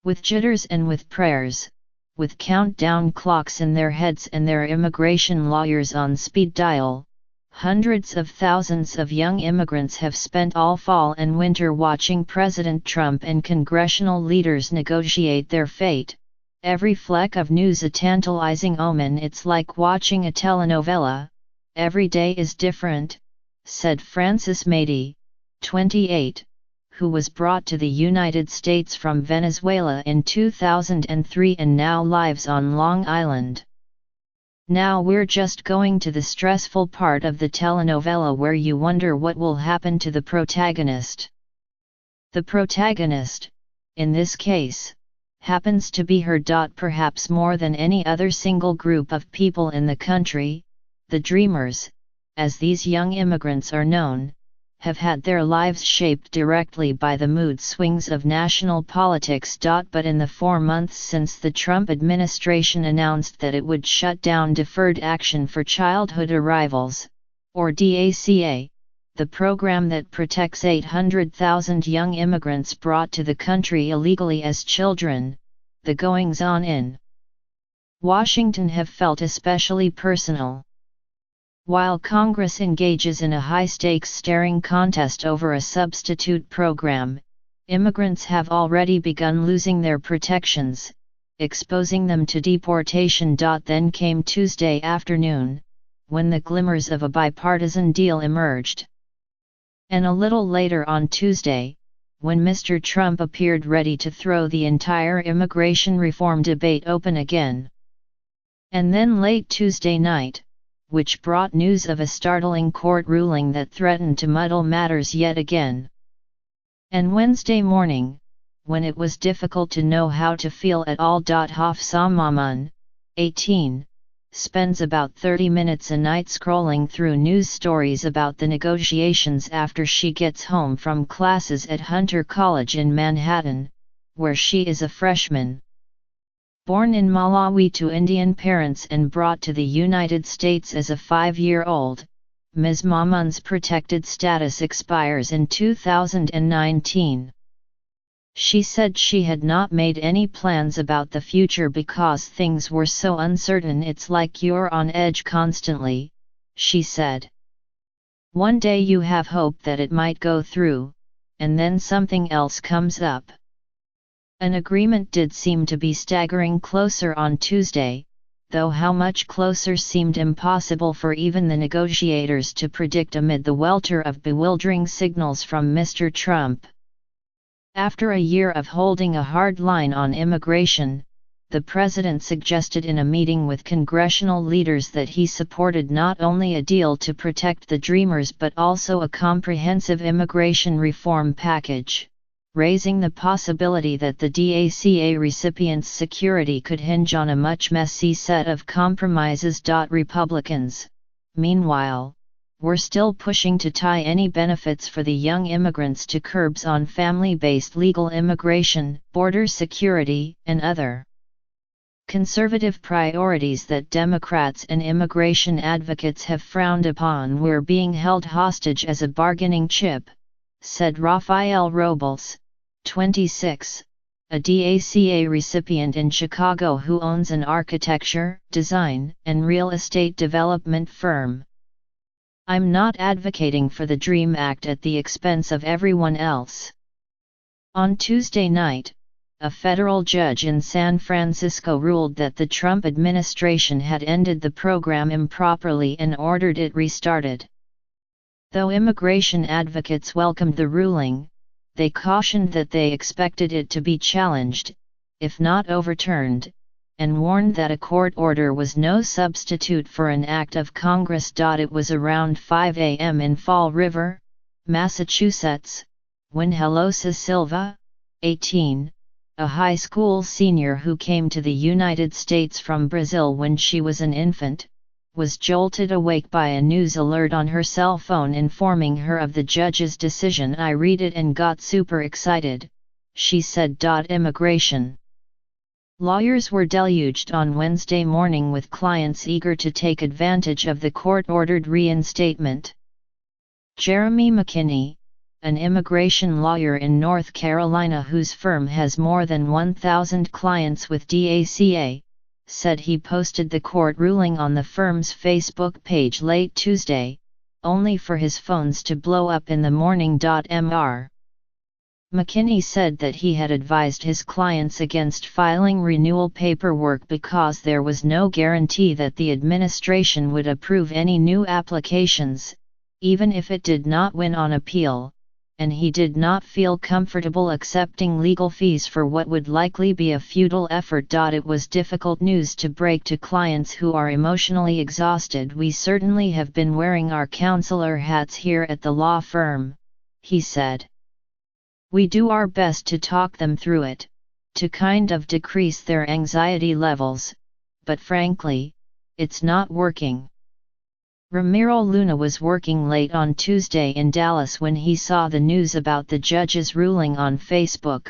With jitters and with prayers, with countdown clocks in their heads and their immigration lawyers on speed dial, hundreds of thousands of young immigrants have spent all fall and winter watching President Trump and congressional leaders negotiate their fate. Every fleck of news a tantalizing omen. It's like watching a telenovela. Every day is different, said Francis Mady, 28, who was brought to the United States from Venezuela in 2003 and now lives on Long Island. Now we're just going to the stressful part of the telenovela where you wonder what will happen to the protagonist. The protagonist, in this case, happens to be her. Perhaps more than any other single group of people in the country, the Dreamers, as these young immigrants are known, have had their lives shaped directly by the mood swings of national politics. But in the 4 months since the Trump administration announced that it would shut down Deferred Action for Childhood Arrivals, or DACA, the program that protects 800,000 young immigrants brought to the country illegally as children, the goings-on in Washington have felt especially personal. While Congress engages in a high-stakes staring contest over a substitute program, immigrants have already begun losing their protections, exposing them to deportation. Then came Tuesday afternoon, when the glimmers of a bipartisan deal emerged. And a little later on Tuesday, when Mr. Trump appeared ready to throw the entire immigration reform debate open again. And then late Tuesday night, which brought news of a startling court ruling that threatened to muddle matters yet again. And Wednesday morning, when it was difficult to know how to feel at all. Hafsa Mamun, 18, spends about 30 minutes a night scrolling through news stories about the negotiations after she gets home from classes at Hunter College in Manhattan, where she is a freshman. Born in Malawi to Indian parents and brought to the United States as a 5-year-old, Ms. Mamun's protected status expires in 2019. She said she had not made any plans about the future because things were so uncertain. It's like you're on edge constantly, she said. One day you have hope that it might go through, and then something else comes up. An agreement did seem to be staggering closer on Tuesday, though how much closer seemed impossible for even the negotiators to predict amid the welter of bewildering signals from Mr. Trump. After a year of holding a hard line on immigration, the president suggested in a meeting with congressional leaders that he supported not only a deal to protect the Dreamers but also a comprehensive immigration reform package, raising the possibility that the DACA recipients' security could hinge on a much messy set of compromises. Republicans, meanwhile, were still pushing to tie any benefits for the young immigrants to curbs on family-based legal immigration, border security, and other conservative priorities that Democrats and immigration advocates have frowned upon. Were being held hostage as a bargaining chip, said Rafael Robles, 26, a DACA recipient in Chicago who owns an architecture, design, and real estate development firm. I'm not advocating for the DREAM Act at the expense of everyone else. On Tuesday night, a federal judge in San Francisco ruled that the Trump administration had ended the program improperly and ordered it restarted. Though immigration advocates welcomed the ruling, they cautioned that they expected it to be challenged, if not overturned, and warned that a court order was no substitute for an act of Congress. It was around 5 a.m. in Fall River, Massachusetts, when Helosa Silva, 18, a high school senior who came to the United States from Brazil when she was an infant, was jolted awake by a news alert on her cell phone informing her of the judge's decision. I read it and got super excited, she said. Immigration lawyers were deluged on Wednesday morning with clients eager to take advantage of the court-ordered reinstatement. Jeremy McKinney, an immigration lawyer in North Carolina whose firm has more than 1,000 clients with DACA, said he posted the court ruling on the firm's Facebook page late Tuesday, only for his phones to blow up in the morning. Mr. McKinney said that he had advised his clients against filing renewal paperwork because there was no guarantee that the administration would approve any new applications, even if it did not win on appeal, and he did not feel comfortable accepting legal fees for what would likely be a futile effort. It was difficult news to break to clients who are emotionally exhausted. We certainly have been wearing our counselor hats here at the law firm, he said. We do our best to talk them through it, to kind of decrease their anxiety levels, but frankly, it's not working. Ramiro Luna was working late on Tuesday in Dallas when he saw the news about the judge's ruling on Facebook.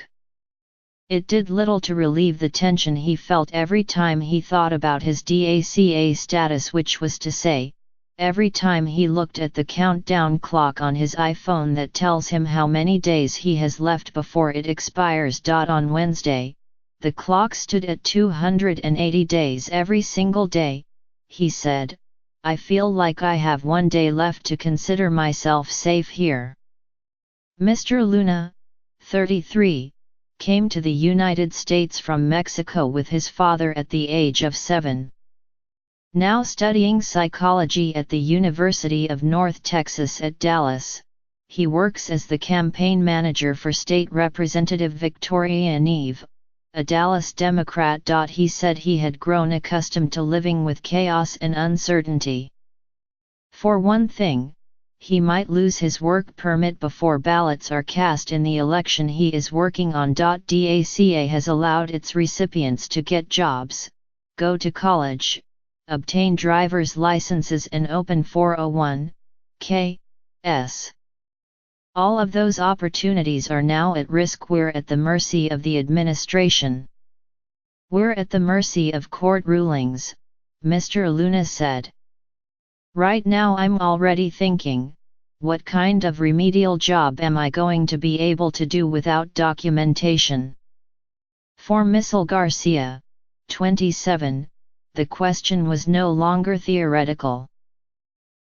It did little to relieve the tension he felt every time he thought about his DACA status, which was to say, every time he looked at the countdown clock on his iPhone that tells him how many days he has left before it expires. On Wednesday, the clock stood at 280 days every single day, he said. I feel like I have 1 day left to consider myself safe here. Mr. Luna, 33, came to the United States from Mexico with his father at the age of 7. Now studying psychology at the University of North Texas at Dallas, he works as the campaign manager for State Representative Victoria Neve, a Dallas Democrat. He said he had grown accustomed to living with chaos and uncertainty. For one thing, he might lose his work permit before ballots are cast in the election he is working on. DACA has allowed its recipients to get jobs, go to college, obtain driver's licenses and open 401(k)s. All of those opportunities are now at risk. We're at the mercy of the administration. We're at the mercy of court rulings, Mr. Luna said. Right now I'm already thinking, what kind of remedial job am I going to be able to do without documentation? For Missile Garcia, 27, the question was no longer theoretical.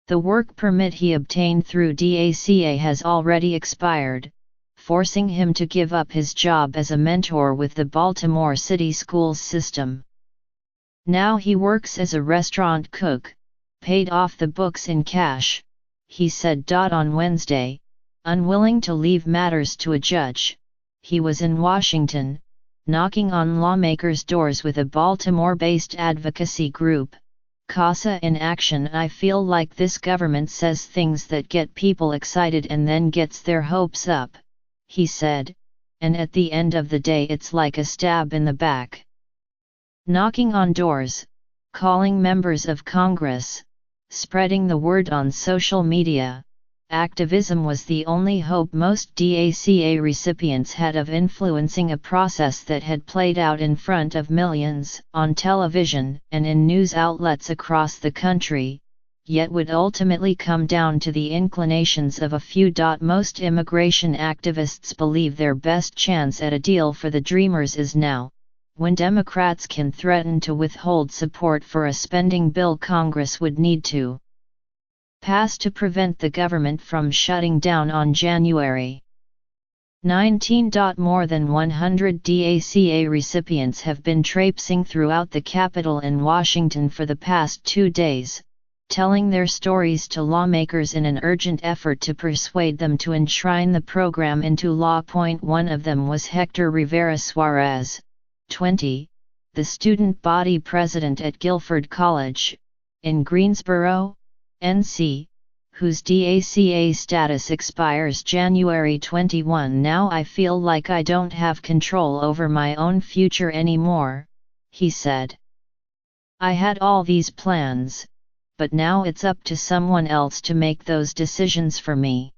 The work permit he obtained through DACA has already expired, forcing him to give up his job as a mentor with the Baltimore City schools system. Now he works as a restaurant cook, paid off the books in cash, he said. On Wednesday, unwilling to leave matters to a judge, he was in Washington, knocking on lawmakers' doors with a Baltimore-based advocacy group, CASA in Action. I feel like this government says things that get people excited and then gets their hopes up, he said, and at the end of the day it's like a stab in the back. Knocking on doors, calling members of Congress, spreading the word on social media, activism was the only hope most DACA recipients had of influencing a process that had played out in front of millions on television and in news outlets across the country, yet would ultimately come down to the inclinations of a few. Most immigration activists believe their best chance at a deal for the Dreamers is now, when Democrats can threaten to withhold support for a spending bill Congress would need to pass to prevent the government from shutting down on January 19. More than 100 DACA recipients have been traipsing throughout the Capitol in Washington for the past 2 days, telling their stories to lawmakers in an urgent effort to persuade them to enshrine the program into law. One of them was Hector Rivera Suarez, 20, the student body president at Guilford College, in Greensboro, NC, whose DACA status expires January 21. Now I feel like I don't have control over my own future anymore, he said. I had all these plans, but now it's up to someone else to make those decisions for me.